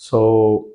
100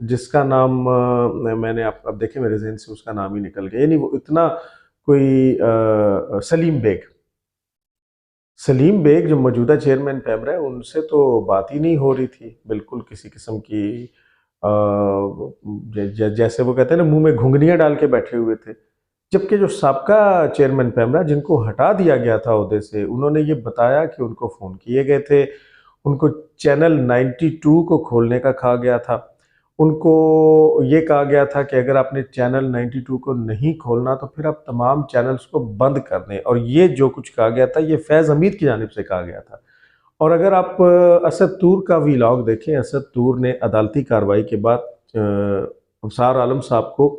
جس کا نام میں نے اب دیکھیں میرے ذہن سے اس کا نام ہی نکل گیا، یعنی وہ اتنا کوئی سلیم بیگ جو موجودہ چیئرمین پیمرا ہے، ان سے تو بات ہی نہیں ہو رہی تھی بالکل کسی قسم کی، جیسے وہ کہتے ہیں نا منہ میں گھنگنیاں ڈال کے بیٹھے ہوئے تھے۔ جبکہ جو سابقہ چیئرمین پیمرا جن کو ہٹا دیا گیا تھا عہدے سے، انہوں نے یہ بتایا کہ ان کو فون کیے گئے تھے، ان کو چینل 92 کو کھولنے کا کہا گیا تھا، ان کو یہ کہا گیا تھا کہ اگر آپ نے چینل 92 کو نہیں کھولنا تو پھر آپ تمام چینلز کو بند کر دیں، اور یہ جو کچھ کہا گیا تھا یہ فیض حمید کی جانب سے کہا گیا تھا۔ اور اگر آپ اسد طور کا ویلاگ دیکھیں، اسد طور نے عدالتی کارروائی کے بعد ابصار عالم صاحب کو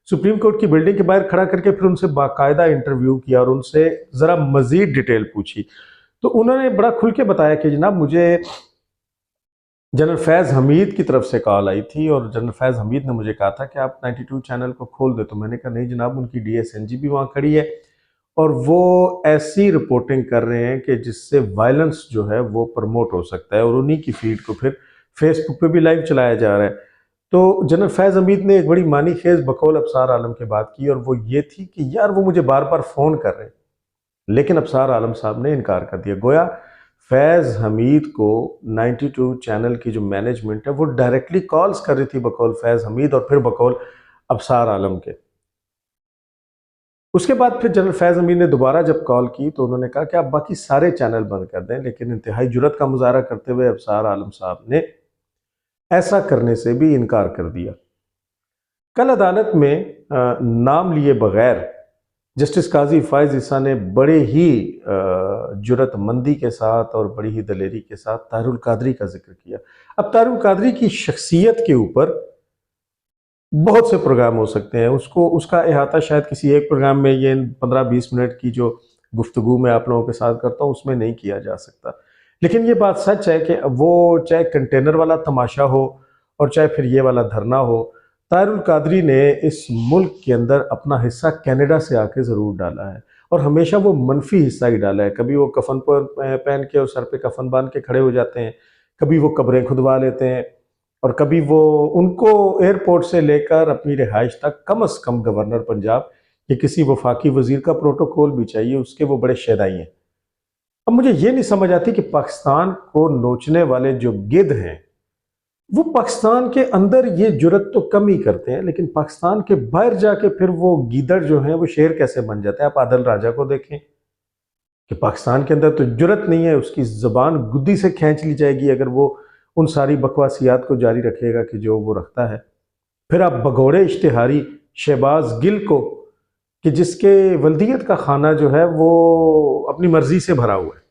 سپریم کورٹ کی بلڈنگ کے باہر کھڑا کر کے پھر ان سے باقاعدہ انٹرویو کیا اور ان سے ذرا مزید ڈیٹیل پوچھی، تو انہوں نے بڑا کھل کے بتایا کہ جناب مجھے جنرل فیض حمید کی طرف سے کال آئی تھی اور جنرل فیض حمید نے مجھے کہا تھا کہ آپ 92 چینل کو کھول دیں، تو میں نے کہا نہیں جناب، ان کی ڈی ایس این جی بھی وہاں کھڑی ہے اور وہ ایسی رپورٹنگ کر رہے ہیں کہ جس سے وائلنس جو ہے وہ پروموٹ ہو سکتا ہے، اور انہی کی فیڈ کو پھر فیس بک پہ بھی لائیو چلایا جا رہا ہے۔ تو جنرل فیض حمید نے ایک بڑی معنی خیز بقول ابصار عالم کے بات کی، اور وہ یہ تھی کہ یار وہ مجھے بار بار فون کر رہے ہیں، لیکن ابصار عالم صاحب نے انکار کر دیا۔ گویا فیض حمید کو 92 چینل کی جو مینجمنٹ ہے وہ ڈائریکٹلی کالز کر رہی تھی بقول فیض حمید اور پھر بقول ابصار عالم کے۔ اس کے بعد پھر جنرل فیض حمید نے دوبارہ جب کال کی تو انہوں نے کہا کہ آپ باقی سارے چینل بند کر دیں، لیکن انتہائی جرات کا مظاہرہ کرتے ہوئے ابصار عالم صاحب نے ایسا کرنے سے بھی انکار کر دیا۔ کل عدالت میں نام لیے بغیر جسٹس قاضی فائز عیسیٰ نے بڑے ہی جرات مندی کے ساتھ اور بڑی ہی دلیری کے ساتھ طاہر القادری کا ذکر کیا۔ اب طاہر القادری کی شخصیت کے اوپر بہت سے پروگرام ہو سکتے ہیں، اس کا احاطہ شاید کسی ایک پروگرام میں یہ 15-20 منٹ کی جو گفتگو میں آپ لوگوں کے ساتھ کرتا ہوں اس میں نہیں کیا جا سکتا، لیکن یہ بات سچ ہے کہ وہ چاہے کنٹینر والا تماشا ہو اور چاہے پھر یہ والا دھرنا ہو، طاہر القادری نے اس ملک کے اندر اپنا حصہ کینیڈا سے آ کے ضرور ڈالا ہے، اور ہمیشہ وہ منفی حصہ ہی ڈالا ہے۔ کبھی وہ کفن پہن کے اور سر پہ کفن باندھ کے کھڑے ہو جاتے ہیں، کبھی وہ قبریں کھدوا لیتے ہیں، اور کبھی وہ ان کو ایئرپورٹ سے لے کر اپنی رہائش تک کم از کم گورنر پنجاب یا کسی وفاقی وزیر کا پروٹوکول بھی چاہیے، اس کے وہ بڑے شیدائی ہیں۔ اب مجھے یہ نہیں سمجھ آتی کہ پاکستان کو نوچنے والے جو گدھ ہیں وہ پاکستان کے اندر یہ جرت تو کم ہی کرتے ہیں، لیکن پاکستان کے باہر جا کے پھر وہ گیدڑ جو ہیں وہ شیر کیسے بن جاتے ہیں۔ آپ عادل راجہ کو دیکھیں کہ پاکستان کے اندر تو جرت نہیں ہے، اس کی زبان گدی سے کھینچ لی جائے گی اگر وہ ان ساری بکواسیات کو جاری رکھے گا کہ جو وہ رکھتا ہے۔ پھر آپ بگوڑے اشتہاری شہباز گل کو کہ جس کے ولدیت کا خانہ جو ہے وہ اپنی مرضی سے بھرا ہوا ہے،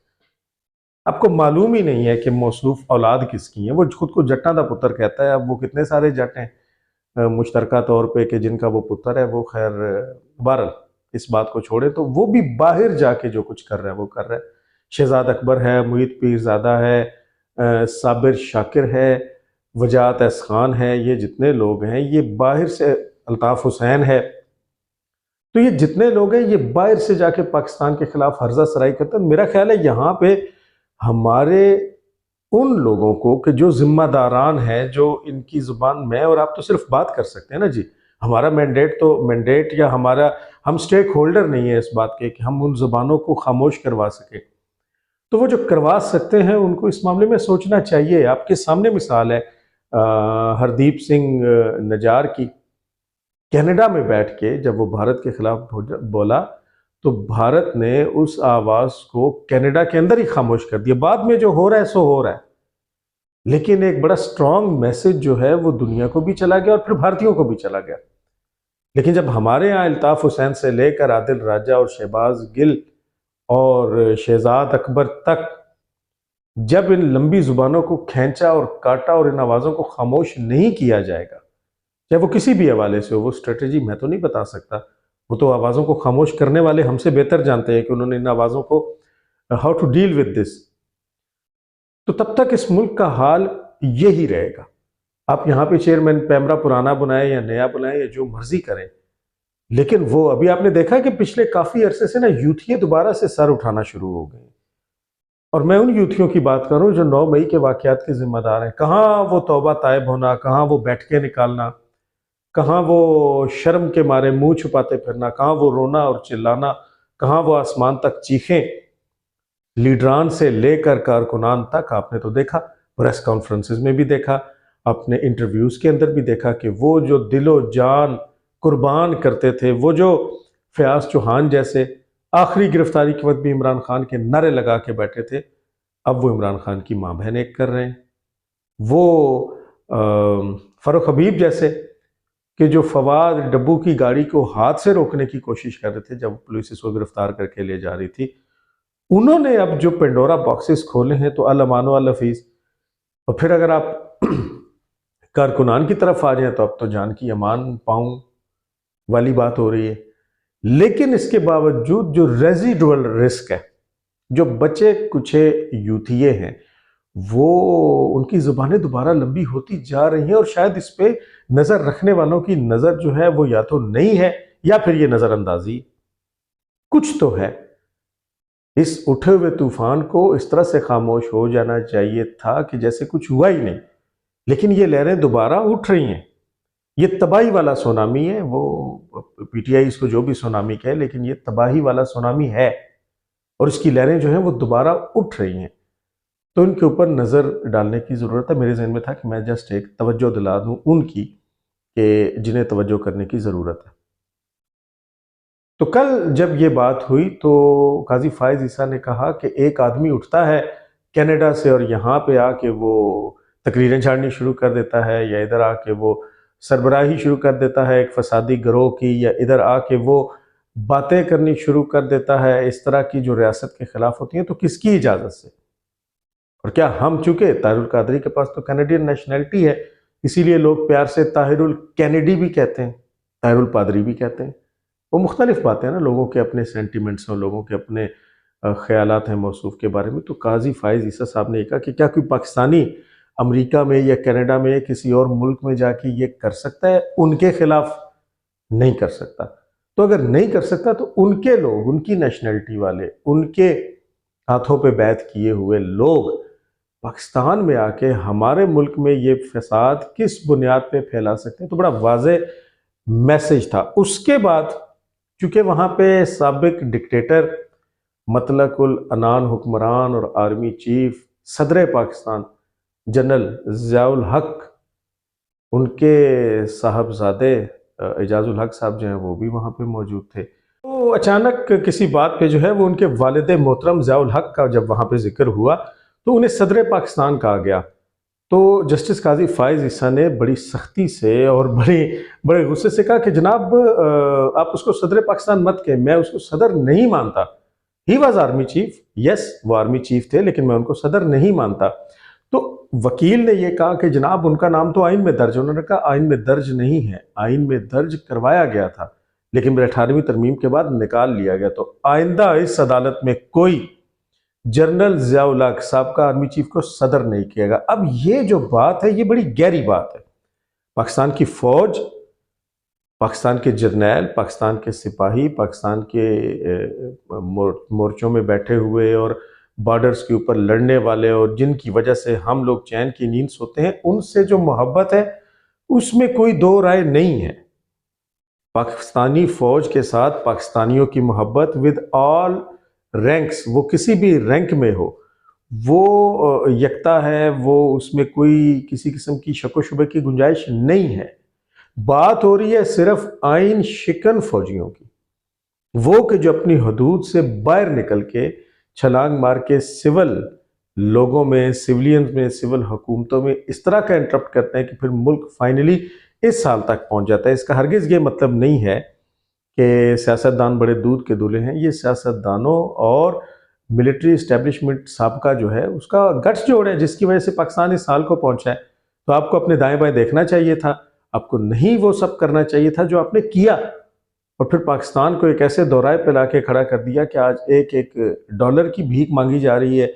آپ کو معلوم ہی نہیں ہے کہ موصوف اولاد کس کی ہیں، وہ خود کو جٹاں دا پتر کہتا ہے۔ اب وہ کتنے سارے جٹ ہیں مشترکہ طور پہ کہ جن کا وہ پتر ہے، وہ خیر بہرحال اس بات کو چھوڑے، تو وہ بھی باہر جا کے جو کچھ کر رہا ہے وہ کر رہا ہے۔ شہزاد اکبر ہے، محیط پیرزادہ ہے، صابر شاکر ہے، وجاہت احس خان ہے، یہ جتنے لوگ ہیں یہ باہر سے، الطاف حسین ہے، تو یہ جتنے لوگ ہیں یہ باہر سے جا کے پاکستان کے خلاف ہرزہ سرائی کرتے ہیں۔ میرا خیال ہے یہاں پہ ہمارے ان لوگوں کو کہ جو ذمہ داران ہیں، جو ان کی زبان میں اور آپ تو صرف بات کر سکتے ہیں نا جی، ہمارا مینڈیٹ یا ہم سٹیک ہولڈر نہیں ہے اس بات کے کہ ہم ان زبانوں کو خاموش کروا سکیں، تو وہ جو کروا سکتے ہیں ان کو اس معاملے میں سوچنا چاہیے۔ آپ کے سامنے مثال ہے ہردیپ سنگھ نجار کی، کینیڈا میں بیٹھ کے جب وہ بھارت کے خلاف بولا تو بھارت نے اس آواز کو کینیڈا کے اندر ہی خاموش کر دیا۔ بعد میں جو ہو رہا ہے سو ہو رہا ہے، لیکن ایک بڑا سٹرونگ میسج جو ہے وہ دنیا کو بھی چلا گیا اور پھر بھارتیوں کو بھی چلا گیا۔ لیکن جب ہمارے ہاں الطاف حسین سے لے کر عادل راجہ اور شہباز گل اور شہزاد اکبر تک جب ان لمبی زبانوں کو کھینچا اور کاٹا اور ان آوازوں کو خاموش نہیں کیا جائے گا، چاہے وہ کسی بھی حوالے سے ہو، وہ اسٹریٹجی میں تو نہیں بتا سکتا، وہ تو آوازوں کو خاموش کرنے والے ہم سے بہتر جانتے ہیں کہ انہوں نے ان آوازوں کو how to deal with this, تو تب تک اس ملک کا حال یہی رہے گا۔ آپ یہاں پہ چیئرمین پیمرا پرانا بنائیں یا نیا بنائیں یا جو مرضی کریں، لیکن وہ ابھی آپ نے دیکھا کہ پچھلے کافی عرصے سے نا یوتھیے دوبارہ سے سر اٹھانا شروع ہو گئے، اور میں ان یوتھیوں کی بات کروں جو 9 مئی کے واقعات کے ذمہ دار ہیں. کہاں وہ توبہ طائب ہونا، کہاں وہ بیٹھ کے نکالنا، کہاں وہ شرم کے مارے منہ چھپاتے پھرنا، کہاں وہ رونا اور چلانا، کہاں وہ آسمان تک چیخیں. لیڈران سے لے کر کارکنان تک آپ نے تو دیکھا، پریس کانفرنسز میں بھی دیکھا، اپنے انٹرویوز کے اندر بھی دیکھا کہ وہ جو دل و جان قربان کرتے تھے، وہ جو فیاض چوہان جیسے آخری گرفتاری کے وقت بھی عمران خان کے نعرے لگا کے بیٹھے تھے، اب وہ عمران خان کی ماں بہن ایک کر رہے ہیں. وہ فاروق حبیب جیسے کہ جو فواد ڈبو کی گاڑی کو ہاتھ سے روکنے کی کوشش کر رہے تھے جب پولیس اس کو گرفتار کر کے لے جا رہی تھی، انہوں نے اب جو پینڈورا باکسز کھولے ہیں تو الامان و الحفیظ. اور پھر اگر آپ کارکنان کی طرف آ جائیں تو اب تو جان کی امان پاؤں والی بات ہو رہی ہے. لیکن اس کے باوجود جو ریزیڈول رسک ہے، جو بچے کچھ یوتھیے ہیں، وہ ان کی زبانیں دوبارہ لمبی ہوتی جا رہی ہیں، اور شاید اس پہ نظر رکھنے والوں کی نظر جو ہے وہ یا تو نہیں ہے یا پھر یہ نظر اندازی کچھ تو ہے. اس اٹھے ہوئے طوفان کو اس طرح سے خاموش ہو جانا چاہیے تھا کہ جیسے کچھ ہوا ہی نہیں، لیکن یہ لہریں دوبارہ اٹھ رہی ہیں. یہ تباہی والا سونامی ہے. وہ پی ٹی آئی اس کو جو بھی سونامی کہے، لیکن یہ تباہی والا سونامی ہے، اور اس کی لہریں جو ہیں وہ دوبارہ اٹھ رہی ہیں. تو ان کے اوپر نظر ڈالنے کی ضرورت ہے. میرے ذہن میں تھا کہ میں جسٹ ایک توجہ دلا دوں ان کی کہ جنہیں توجہ کرنے کی ضرورت ہے. تو کل جب یہ بات ہوئی تو قاضی فائز عیسیٰ نے کہا کہ ایک آدمی اٹھتا ہے کینیڈا سے اور یہاں پہ آ کے وہ تقریریں چھاڑنی شروع کر دیتا ہے، یا ادھر آ کے وہ سربراہی شروع کر دیتا ہے ایک فسادی گروہ کی، یا ادھر آ کے وہ باتیں کرنی شروع کر دیتا ہے اس طرح کی جو ریاست کے خلاف ہوتی ہیں، تو کس کی اجازت سے؟ اور کیا ہم چونکہ طاہر القادری کے پاس تو کینیڈین نیشنلٹی ہے، اسی لیے لوگ پیار سے طاہر الکینیڈی بھی کہتے ہیں، طاہر الپادری بھی کہتے ہیں. وہ مختلف باتیں ہیں نا، لوگوں کے اپنے سینٹیمنٹس ہیں، لوگوں کے اپنے خیالات ہیں موصوف کے بارے میں. تو قاضی فائز عیسیٰ صاحب نے یہ کہا کہ کیا کوئی پاکستانی امریکہ میں یا کینیڈا میں یا کسی اور ملک میں جا کے یہ کر سکتا ہے؟ ان کے خلاف نہیں کر سکتا. تو اگر نہیں کر سکتا تو ان کے لوگ، ان کی نیشنلٹی والے، ان کے ہاتھوں پہ بیعت کیے ہوئے لوگ پاکستان میں آ کے ہمارے ملک میں یہ فساد کس بنیاد پہ پھیلا سکتے ہیں؟ تو بڑا واضح میسج تھا. اس کے بعد چونکہ وہاں پہ سابق ڈکٹیٹر، مطلق العنان حکمران اور آرمی چیف صدر پاکستان جنرل ضیاء الحق، ان کے صاحبزادے اعجاز الحق صاحب جو ہیں وہ بھی وہاں پہ موجود تھے. تو اچانک کسی بات پہ جو ہے وہ ان کے والد محترم ضیاء الحق کا جب وہاں پہ ذکر ہوا تو انہیں صدر پاکستان کہا گیا. تو جسٹس قاضی فائز عیسیٰ نے بڑی سختی سے اور بڑے غصے سے کہا کہ جناب آپ اس کو صدر پاکستان مت کہیں، میں اس کو صدر نہیں مانتا. ہی واز آرمی چیف، یس وہ آرمی چیف تھے، لیکن میں ان کو صدر نہیں مانتا. تو وکیل نے یہ کہا کہ جناب ان کا نام تو آئین میں درج ہے. انہوں نے کہا آئین میں درج نہیں ہے، آئین میں درج کروایا گیا تھا لیکن 18ویں ترمیم کے بعد نکال لیا گیا. تو آئندہ اس عدالت میں کوئی جنرل ضیاء الحق صاحب کا آرمی چیف کو صدر نہیں کیے گا. اب یہ جو بات ہے یہ بڑی گہری بات ہے. پاکستان کی فوج، پاکستان کے جرنیل، پاکستان کے سپاہی، پاکستان کے مورچوں میں بیٹھے ہوئے اور بارڈرز کے اوپر لڑنے والے، اور جن کی وجہ سے ہم لوگ چین کی نیند سوتے ہیں، ان سے جو محبت ہے اس میں کوئی دو رائے نہیں ہے. پاکستانی فوج کے ساتھ پاکستانیوں کی محبت ود آل رینکس، وہ کسی بھی رینک میں ہو، وہ یکتا ہے، وہ اس میں کوئی کسی قسم کی شک و شبہ کی گنجائش نہیں ہے. بات ہو رہی ہے صرف آئین شکن فوجیوں کی، وہ کہ جو اپنی حدود سے باہر نکل کے چھلانگ مار کے سول لوگوں میں، سویلینز میں، سول حکومتوں میں اس طرح کا انٹرپٹ کرتے ہیں کہ پھر ملک فائنلی اس حال تک پہنچ جاتا ہے. اس کا ہرگز یہ مطلب نہیں ہے کہ سیاستدان بڑے دودھ کے دلہے ہیں. یہ سیاستدانوں اور ملٹری اسٹیبلشمنٹ سابقہ جو ہے اس کا گٹس جوڑ ہے، جس کی وجہ سے پاکستان اس حال کو پہنچا ہے. تو آپ کو اپنے دائیں بائیں دیکھنا چاہیے تھا، آپ کو نہیں وہ سب کرنا چاہیے تھا جو آپ نے کیا، اور پھر پاکستان کو ایک ایسے دورائے پہ لا کے کھڑا کر دیا کہ آج ایک ڈالر کی بھیک مانگی جا رہی ہے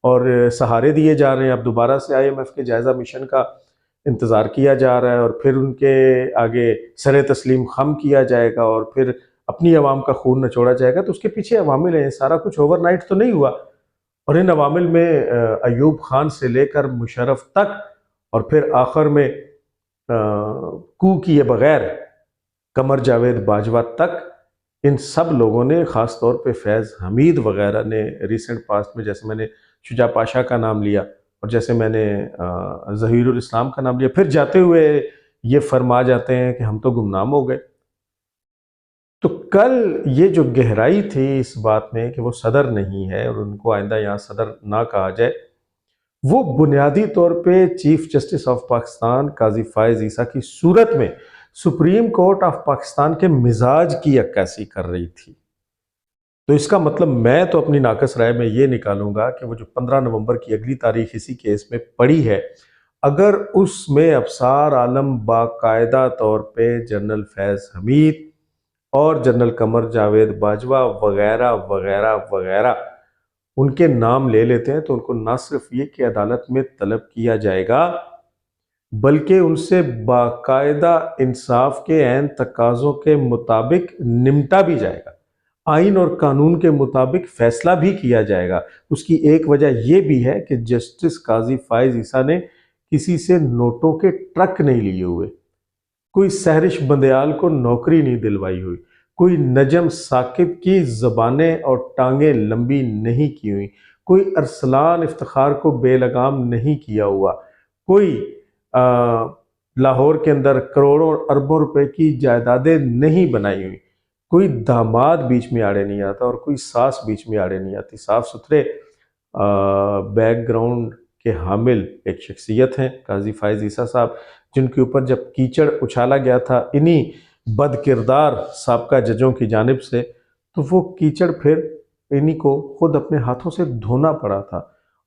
اور سہارے دیے جا رہے ہیں. اب دوبارہ سے IMF کے جائزہ مشن کا انتظار کیا جا رہا ہے، اور پھر ان کے آگے سر تسلیم خم کیا جائے گا، اور پھر اپنی عوام کا خون نچوڑا جائے گا. تو اس کے پیچھے عوامل ہیں، سارا کچھ اوور نائٹ تو نہیں ہوا. اور ان عوامل میں ایوب خان سے لے کر مشرف تک، اور پھر آخر میں کو کیے بغیر قمر جاوید باجوہ تک، ان سب لوگوں نے، خاص طور پہ فیض حمید وغیرہ نے ریسنٹ پاسٹ میں، جیسے میں نے شجاع پاشا کا نام لیا اور جیسے میں نے ظہیر الاسلام کا نام لیا، پھر جاتے ہوئے یہ فرما جاتے ہیں کہ ہم تو گمنام ہو گئے۔ تو کل یہ جو گہرائی تھی اس بات میں کہ وہ صدر نہیں ہے اور ان کو آئندہ یہاں صدر نہ کہا جائے، وہ بنیادی طور پہ چیف جسٹس آف پاکستان قاضی فائز عیسیٰ کی صورت میں سپریم کورٹ آف پاکستان کے مزاج کی عکاسی کر رہی تھی۔ تو اس کا مطلب میں تو اپنی ناقص رائے میں یہ نکالوں گا کہ وہ جو 15 نومبر کی اگلی تاریخ اسی کیس میں پڑی ہے، اگر اس میں ابصار عالم باقاعدہ طور پہ جنرل فیض حمید اور جنرل قمر جاوید باجوہ وغیرہ وغیرہ وغیرہ ان کے نام لے لیتے ہیں، تو ان کو نہ صرف یہ کہ عدالت میں طلب کیا جائے گا، بلکہ ان سے باقاعدہ انصاف کے عین تقاضوں کے مطابق نمٹا بھی جائے گا، آئین اور قانون کے مطابق فیصلہ بھی کیا جائے گا۔ اس کی ایک وجہ یہ بھی ہے کہ جسٹس قاضی فائز عیسیٰ نے کسی سے نوٹوں کے ٹرک نہیں لیے ہوئے، کوئی سہرش بندیال کو نوکری نہیں دلوائی ہوئی، کوئی نجم ثاقب کی زبانیں اور ٹانگیں لمبی نہیں کی ہوئی، کوئی ارسلان افتخار کو بے لگام نہیں کیا ہوا، کوئی لاہور کے اندر کروڑوں اور اربوں روپے کی جائیدادیں نہیں بنائی ہوئی، کوئی داماد بیچ میں آڑے نہیں آتا اور کوئی ساس بیچ میں آڑے نہیں آتی۔ صاف ستھرے بیک گراؤنڈ کے حامل ایک شخصیت ہیں قاضی فائز عیسیٰ صاحب، جن کے اوپر جب کیچڑ اچھالا گیا تھا انہی بد کردار سابقہ ججوں کی جانب سے، تو وہ کیچڑ پھر انہی کو خود اپنے ہاتھوں سے دھونا پڑا تھا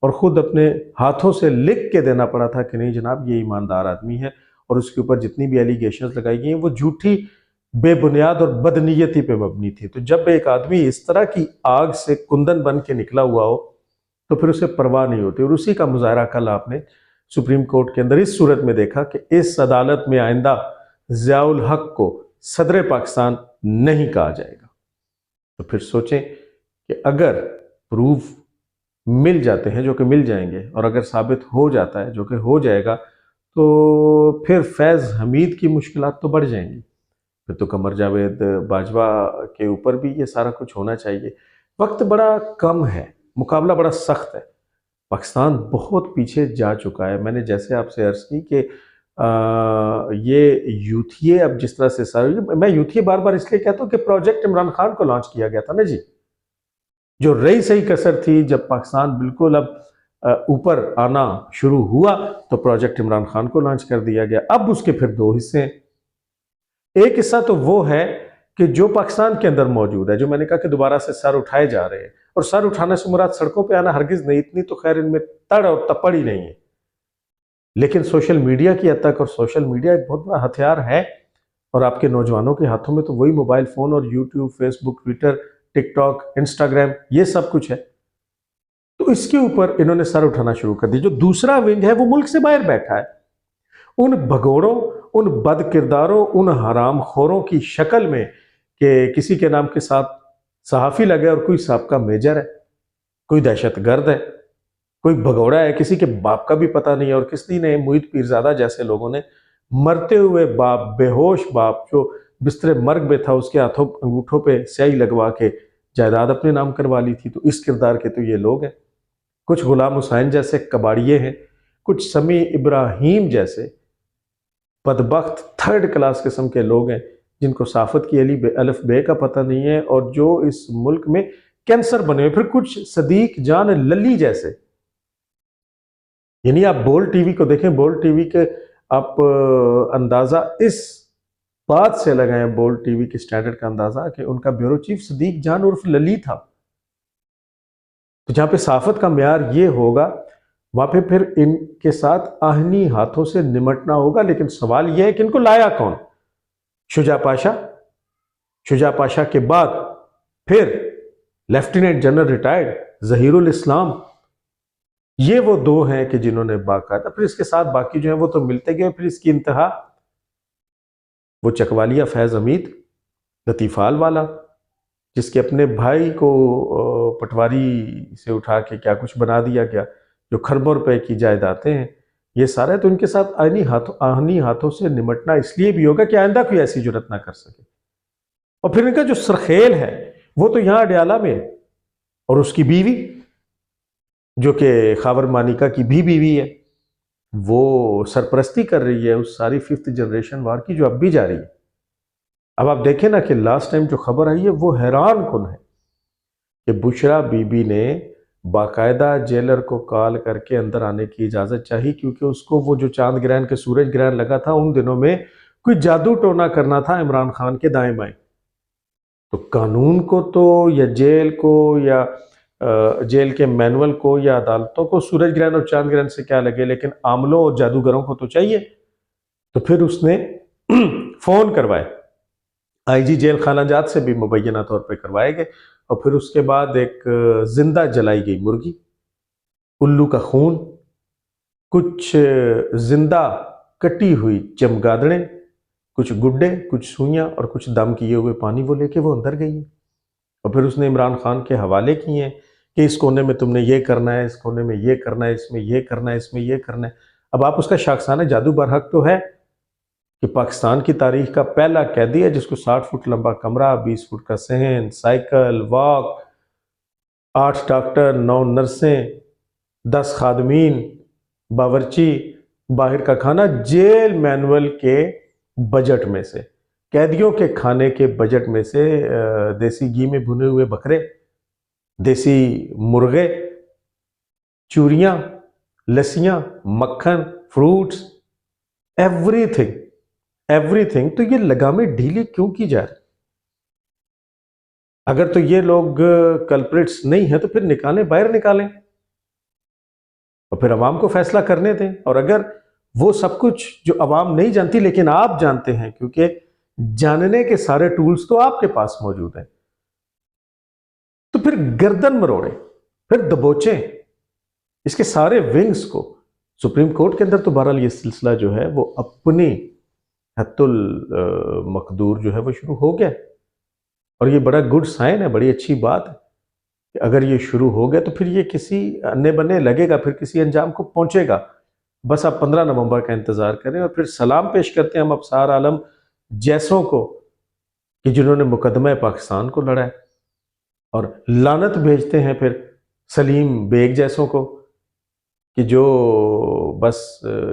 اور خود اپنے ہاتھوں سے لکھ کے دینا پڑا تھا کہ نہیں جناب یہ ایماندار آدمی ہے، اور اس کے اوپر جتنی بھی ایلیگیشنز لگائی گئی ہیں وہ جھوٹی، بے بنیاد اور بدنیتی پہ مبنی تھی۔ تو جب ایک آدمی اس طرح کی آگ سے کندن بن کے نکلا ہوا ہو تو پھر اسے پرواہ نہیں ہوتی، اور اسی کا مظاہرہ کل آپ نے سپریم کورٹ کے اندر اس صورت میں دیکھا کہ اس عدالت میں آئندہ ضیاء الحق کو صدر پاکستان نہیں کہا جائے گا۔ تو پھر سوچیں کہ اگر پروف مل جاتے ہیں، جو کہ مل جائیں گے، اور اگر ثابت ہو جاتا ہے، جو کہ ہو جائے گا، تو پھر فیض حمید کی مشکلات تو بڑھ جائیں گی، پھر تو قمر جاوید باجوہ کے اوپر بھی یہ سارا کچھ ہونا چاہیے۔ وقت بڑا کم ہے، مقابلہ بڑا سخت ہے، پاکستان بہت پیچھے جا چکا ہے۔ میں نے جیسے آپ سے عرض کی کہ یہ یوتھیے اب جس طرح سے میں یوتھیے بار بار اس لیے کہتا ہوں کہ پروجیکٹ عمران خان کو لانچ کیا گیا تھا نا جی، جو رہی صحیح کسر تھی، جب پاکستان بالکل اب اوپر آنا شروع ہوا تو پروجیکٹ عمران خان کو لانچ کر دیا گیا۔ اب اس کے پھر دو حصے ہیں، ایک حصہ تو وہ ہے کہ جو پاکستان کے اندر موجود ہے، جو میں نے کہا کہ دوبارہ سے سر اٹھائے جا رہے ہیں، اور سر اٹھانے سے مراد سڑکوں پہ آنا ہرگز نہیں، اتنی تو خیر ان میں تڑ اور تپڑ ہی نہیں ہے، لیکن سوشل میڈیا کی حد تک، اور سوشل میڈیا ایک بہت بڑا ہتھیار ہے، اور آپ کے نوجوانوں کے ہاتھوں میں تو وہی موبائل فون اور یوٹیوب، فیس بک، ٹویٹر، ٹک ٹاک، انسٹاگرام، یہ سب کچھ ہے۔ تو اس کے اوپر انہوں نے سر اٹھانا شروع کر دی۔ جو دوسرا ونگ ہے وہ ملک سے باہر بیٹھا ہے، ان بھگوڑوں، ان بد کرداروں، ان حرام خوروں کی شکل میں کہ کسی کے نام کے ساتھ صحافی لگے اور کوئی سابقہ میجر ہے، کوئی دہشت گرد ہے، کوئی بھگوڑا ہے، کسی کے باپ کا بھی پتہ نہیں ہے، اور کسی نے محیط پیرزادہ جیسے لوگوں نے مرتے ہوئے باپ، بے ہوش باپ جو بستر مرگ میں تھا، اس کے ہاتھوں انگوٹھوں پہ سیاہی لگوا کے جائیداد اپنے نام کروا لی تھی۔ تو اس کردار کے تو یہ لوگ ہیں، کچھ غلام حسین جیسے کباڑیے ہیں، کچھ سمیع ابراہیم جیسے بدبخت تھرڈ کلاس قسم کے لوگ ہیں جن کو صحافت کی الف بے کا پتہ نہیں ہے، اور جو اس ملک میں کینسر بنے ہوئے، پھر کچھ صدیق جان للی جیسے، یعنی آپ بول ٹی وی کو دیکھیں، بول ٹی وی کے آپ اندازہ اس بات سے لگائیں، بول ٹی وی کے سٹینڈرڈ کا اندازہ، کہ ان کا بیورو چیف صدیق جان عرف للی تھا۔ تو جہاں پہ صحافت کا معیار یہ ہوگا، وہاں پہ پھر ان کے ساتھ آہنی ہاتھوں سے نمٹنا ہوگا۔ لیکن سوال یہ ہے کہ ان کو لایا کون؟ شجاع پاشا، شجاع پاشا کے بعد پھر لیفٹیننٹ جنرل ریٹائرڈ ظہیر الاسلام، یہ وہ دو ہیں کہ جنہوں نے باقاعدہ، پھر اس کے ساتھ باقی جو ہیں وہ تو ملتے گئے، پھر اس کی انتہا وہ چکوالیہ فیض حمید، لطیف آل والا، جس کے اپنے بھائی کو پٹواری سے اٹھا کے کیا کچھ بنا دیا گیا، جو کھربوں روپے کی جائیدادیں ہیں، یہ سارے تو ان کے ساتھ آہنی ہاتھوں سے نمٹنا اس لیے بھی ہوگا کہ آئندہ کوئی ایسی جرت نہ کر سکے۔ اور پھر ان کا جو سرخیل ہے وہ تو یہاں اڈیالہ میں ہے، اور اس کی بیوی جو کہ خاور مانیکا کی بھی بیوی ہے، وہ سرپرستی کر رہی ہے اس ساری 5th جنریشن وار کی جو اب بھی جاری ہے۔ اب آپ دیکھیں نا کہ لاسٹ ٹائم جو خبر آئی ہے وہ حیران کن ہے کہ بشرا بی بی نے باقاعدہ جیلر کو کال کر کے اندر آنے کی اجازت چاہی، کیونکہ اس کو وہ جو چاند گرہن کے سورج گرہن لگا تھا ان دنوں میں کوئی جادو ٹونا کرنا تھا عمران خان کے دائیں بائیں۔ تو قانون کو تو یا جیل کو یا جیل کے مینول کو یا عدالتوں کو سورج گرہن اور چاند گرہن سے کیا لگے، لیکن عاملوں اور جادوگروں کو تو چاہیے۔ تو پھر اس نے فون کروائے، آئی جی جیل خانہ جات سے بھی مبینہ طور پہ کروائے گئے، اور پھر اس کے بعد ایک زندہ جلائی گئی مرغی، الو کا خون، کچھ زندہ کٹی ہوئی چمگادڑیں، کچھ گڈے، کچھ سوئیاں اور کچھ دم کیے ہوئے پانی وہ لے کے وہ اندر گئی ہے۔ اور پھر اس نے عمران خان کے حوالے کیے ہیں کہ اس کونے میں تم نے یہ کرنا ہے، اس کونے میں یہ کرنا ہے، اس میں یہ کرنا ہے، اس میں یہ کرنا ہے۔ اب آپ اس کا شاخسانہ جادو برحق تو ہے کہ پاکستان کی تاریخ کا پہلا قیدی ہے جس کو 60 فٹ لمبا کمرہ، 20 فٹ کا صحن، سائیکل، واک، 8 ڈاکٹر، 9 نرسیں، 10 خادمین، باورچی، باہر کا کھانا، جیل مینول کے بجٹ میں سے، قیدیوں کے کھانے کے بجٹ میں سے دیسی گھی میں بھنے ہوئے بکرے، دیسی مرغے، چوریاں، لسیاں، مکھن، فروٹس، ایوری تھنگ۔ تو یہ لگامیں ڈھیلی کیوں کی جا رہی؟ اگر تو یہ لوگ کلپریٹس نہیں ہیں تو پھر نکالیں، باہر نکالیں اور پھر عوام کو فیصلہ کرنے دیں۔ اور اگر وہ سب کچھ جو عوام نہیں جانتی لیکن آپ جانتے ہیں، کیونکہ جاننے کے سارے ٹولز تو آپ کے پاس موجود ہیں، تو پھر گردن مروڑیں، پھر دبوچیں اس کے سارے ونگز کو۔ سپریم کورٹ کے اندر تو بہرحال یہ سلسلہ جو ہے وہ اپنی حت المقدور جو ہے وہ شروع ہو گیا، اور یہ بڑا گڈ سائن ہے، بڑی اچھی بات ہے کہ اگر یہ شروع ہو گیا تو پھر یہ کسی انے بنے لگے گا، پھر کسی انجام کو پہنچے گا۔ بس آپ 15 نومبر کا انتظار کریں، اور پھر سلام پیش کرتے ہیں ہم ابصار عالم جیسوں کو کہ جنہوں نے مقدمہ پاکستان کو لڑا ہے، اور لعنت بھیجتے ہیں پھر سلیم بیگ جیسوں کو کہ جو بس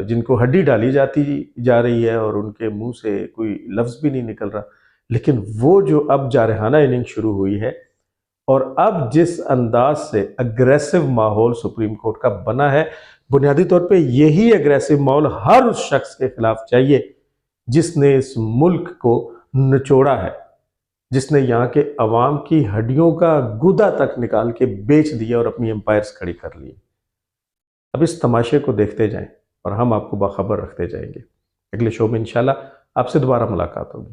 جن کو ہڈی ڈالی جاتی جا رہی ہے اور ان کے منہ سے کوئی لفظ بھی نہیں نکل رہا۔ لیکن وہ جو اب جارحانہ اننگ شروع ہوئی ہے، اور اب جس انداز سے اگریسو ماحول سپریم کورٹ کا بنا ہے، بنیادی طور پہ یہی اگریسو ماحول ہر اس شخص کے خلاف چاہیے جس نے اس ملک کو نچوڑا ہے، جس نے یہاں کے عوام کی ہڈیوں کا گودا تک نکال کے بیچ دیا اور اپنی امپائرز کھڑی کر لی۔ اب اس تماشے کو دیکھتے جائیں اور ہم آپ کو باخبر رکھتے جائیں گے۔ اگلے شو میں انشاءاللہ آپ سے دوبارہ ملاقات ہوگی۔